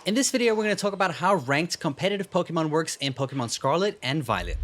In this video, we're going to talk about how ranked competitive Pokemon works in Pokemon Scarlet and Violet.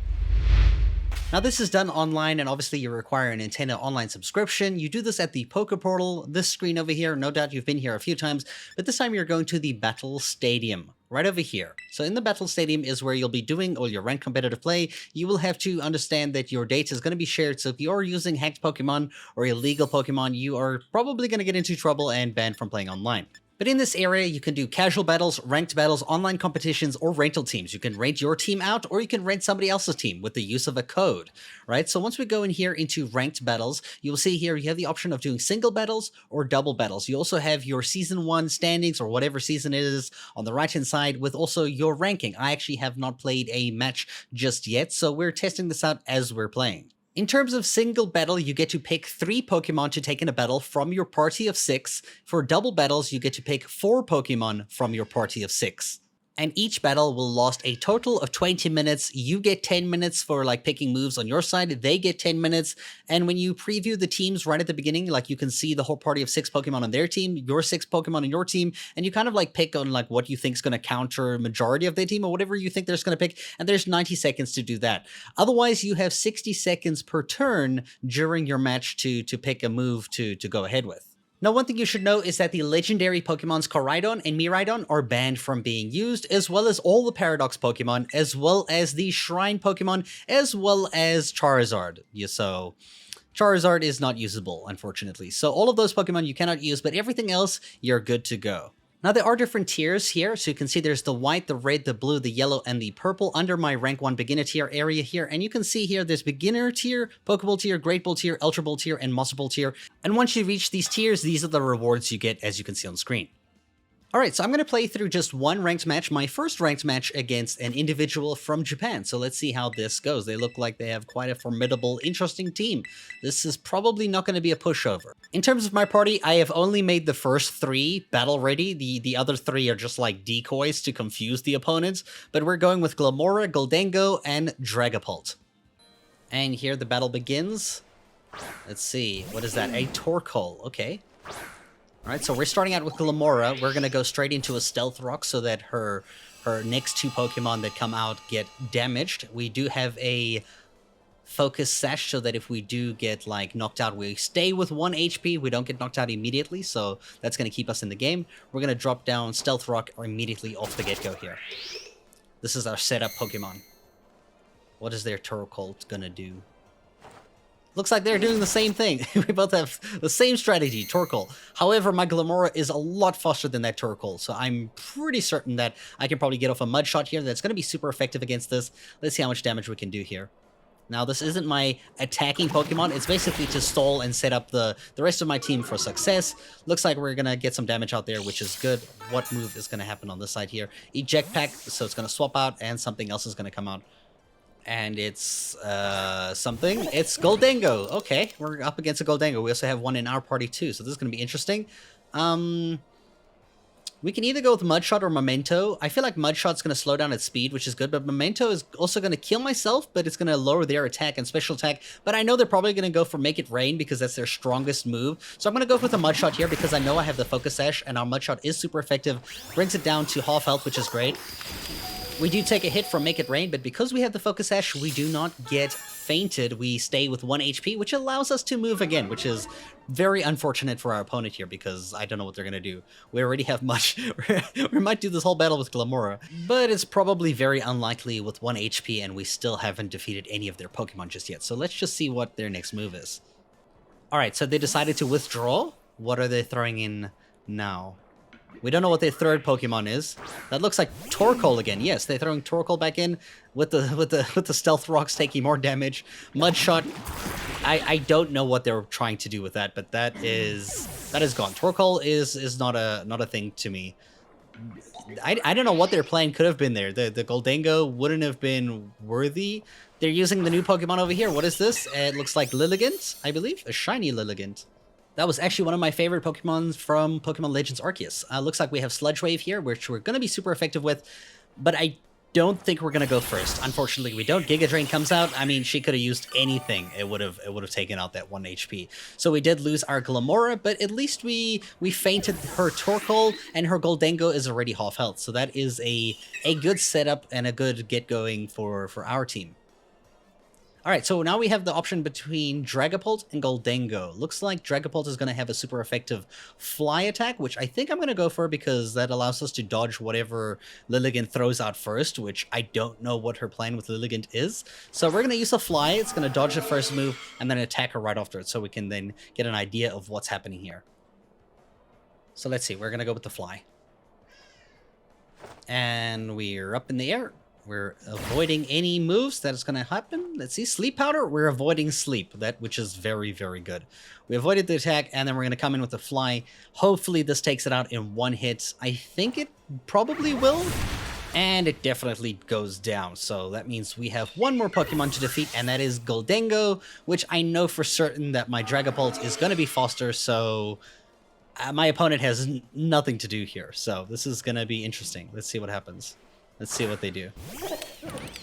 Now this is done online, and obviously you require a Nintendo online subscription. You do this at the Poke Portal, this screen over here. No doubt you've been here a few times, but this time you're going to the Battle Stadium, right over here. So in the Battle Stadium is where you'll be doing all your ranked competitive play. You will have to understand that your data is going to be shared, so if you're using hacked Pokemon or illegal Pokemon, you are probably going to get into trouble and banned from playing online. But in this area, you can do casual battles, ranked battles, online competitions, or rental teams. You can rent your team out, or you can rent somebody else's team with the use of a code, right? So once we go in here into ranked battles, you'll see here you have the option of doing single battles or double battles. You also have your Season 1 standings, or whatever season it is, on the right-hand side with also your ranking. I actually have not played a match just yet, so we're testing this out as we're playing. In terms of single battle, you get to pick 3 Pokemon to take in a battle from your party of 6. For double battles, you get to pick 4 Pokemon from your party of 6. And each battle will last a total of 20 minutes. You get 10 minutes for picking moves on your side. They get 10 minutes. And when you preview the teams right at the beginning, you can see the whole party of 6 Pokemon on their team, your 6 Pokemon on your team, and you kind of pick on what you think is going to counter majority of their team or whatever you think they're going to pick. And there's 90 seconds to do that. Otherwise, you have 60 seconds per turn during your match to pick a move to go ahead with. Now, one thing you should know is that the legendary Pokemon Scarlet and Miraidon are banned from being used, as well as all the Paradox Pokemon, as well as the Shrine Pokemon, as well as Charizard. So Charizard is not usable, unfortunately. So all of those Pokemon you cannot use, but everything else, you're good to go. Now, there are different tiers here, so you can see there's the white, the red, the blue, the yellow, and the purple under my rank 1 beginner tier area here, and you can see here there's beginner tier, Pokeball tier, Great Ball tier, Ultra Ball tier, and Muscle Ball tier, and once you reach these tiers, these are the rewards you get, as you can see on screen. Alright, so I'm going to play through just one ranked match, my first ranked match against an individual from Japan. So let's see how this goes. They look like they have quite a formidable, interesting team. This is probably not going to be a pushover. In terms of my party, I have only made the first 3 battle ready. The other 3 are just decoys to confuse the opponents. But we're going with Glamora, Goldango, and Dragapult. And here the battle begins. Let's see, what is that? A Torkoal, okay. Alright, so we're starting out with Glamora. We're going to go straight into a Stealth Rock so that her next 2 Pokemon that come out get damaged. We do have a Focus Sash so that if we do get knocked out, we stay with 1 HP. We don't get knocked out immediately, so that's going to keep us in the game. We're going to drop down Stealth Rock immediately off the get-go here. This is our setup Pokemon. What is their Torkoal going to do? Looks like they're doing the same thing. We both have the same strategy, Torkoal. However, my Glamora is a lot faster than that Torkoal, so I'm pretty certain that I can probably get off a Mud Shot here that's going to be super effective against this. Let's see how much damage we can do here. Now, this isn't my attacking Pokemon. It's basically to stall and set up the rest of my team for success. Looks like we're going to get some damage out there, which is good. What move is going to happen on this side here? Eject Pack, so it's going to swap out, and something else is going to come out. And it's, something. It's Goldango. Okay, we're up against a Goldango. We also have one in our party, too, so this is going to be interesting. We can either go with Mud Shot or Memento. I feel like Mud Shot's going to slow down its speed, which is good, but Memento is also going to kill myself, but it's going to lower their attack and special attack. But I know they're probably going to go for Make It Rain because that's their strongest move. So I'm going to go with a Mud Shot here because I know I have the Focus Sash, and our Mud Shot is super effective. Brings it down to half health, which is great. We do take a hit from Make It Rain, but because we have the Focus Sash, we do not get fainted. We stay with 1 HP, which allows us to move again, which is very unfortunate for our opponent here because I don't know what they're going to do. We already have much. We might do this whole battle with Glamora, but it's probably very unlikely with 1 HP, and we still haven't defeated any of their Pokemon just yet. So let's just see what their next move is. Alright, so they decided to withdraw. What are they throwing in now? We don't know what their third Pokemon is. That looks like Torkoal again. Yes, they're throwing Torkoal back in with the Stealth Rocks taking more damage. Mud Shot. I don't know what they're trying to do with that, but that is gone. Torkoal is not a thing to me. I don't know what their plan could have been there. The Goldango wouldn't have been worthy. They're using the new Pokemon over here. What is this? It looks like Lilligant, I believe. A shiny Lilligant. That was actually one of my favorite Pokemon from Pokemon Legends Arceus. Looks like we have Sludge Wave here, which we're going to be super effective with, but I don't think we're gonna go first. Unfortunately, we don't. Giga Drain comes out. I mean, she could have used anything. It would have taken out that 1 HP. So we did lose our Glamora, but at least we fainted her Torkoal, and her Goldengo is already half health. So that is a good setup and a good get going for our team. All right, so now we have the option between Dragapult and Goldengo. Looks like Dragapult is going to have a super effective fly attack, which I think I'm going to go for because that allows us to dodge whatever Lilligant throws out first, which I don't know what her plan with Lilligant is. So we're going to use a fly. It's going to dodge the first move and then attack her right after it so we can then get an idea of what's happening here. So let's see. We're going to go with the fly. And we're up in the air. We're avoiding any moves that is going to happen. Let's see, Sleep Powder. We're avoiding sleep, which is very, very good. We avoided the attack, and then we're going to come in with the fly. Hopefully, this takes it out in 1 hit. I think it probably will, and it definitely goes down. So that means we have 1 more Pokemon to defeat, and that is Goldengo, which I know for certain that my Dragapult is going to be faster, so my opponent has nothing to do here. So this is going to be interesting. Let's see what happens. Let's see what they do.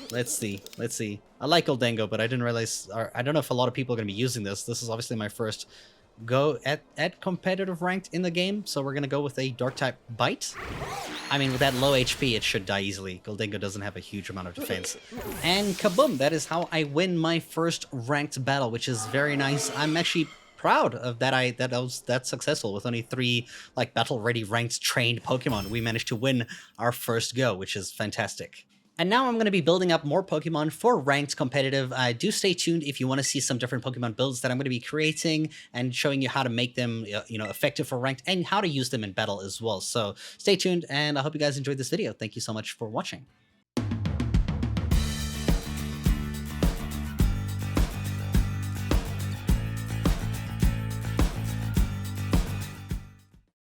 Let's see. Let's see. I like Goldengo, but I didn't realize... I don't know if a lot of people are going to be using this. This is obviously my first go at competitive ranked in the game, so we're going to go with a Dark-type Bite. I mean, with that low HP, it should die easily. Goldengo doesn't have a huge amount of defense. And kaboom! That is how I win my first ranked battle, which is very nice. I'm actually proud of that I was that successful with only 3 like battle ready ranked trained Pokemon. We managed to win our first go, which is fantastic. And now I'm going to be building up more Pokemon for ranked competitive. Do stay tuned if you want to see some different Pokemon builds that I'm going to be creating and showing you how to make them effective for ranked and how to use them in battle as well. So stay tuned, and I hope you guys enjoyed this video. Thank you so much for watching.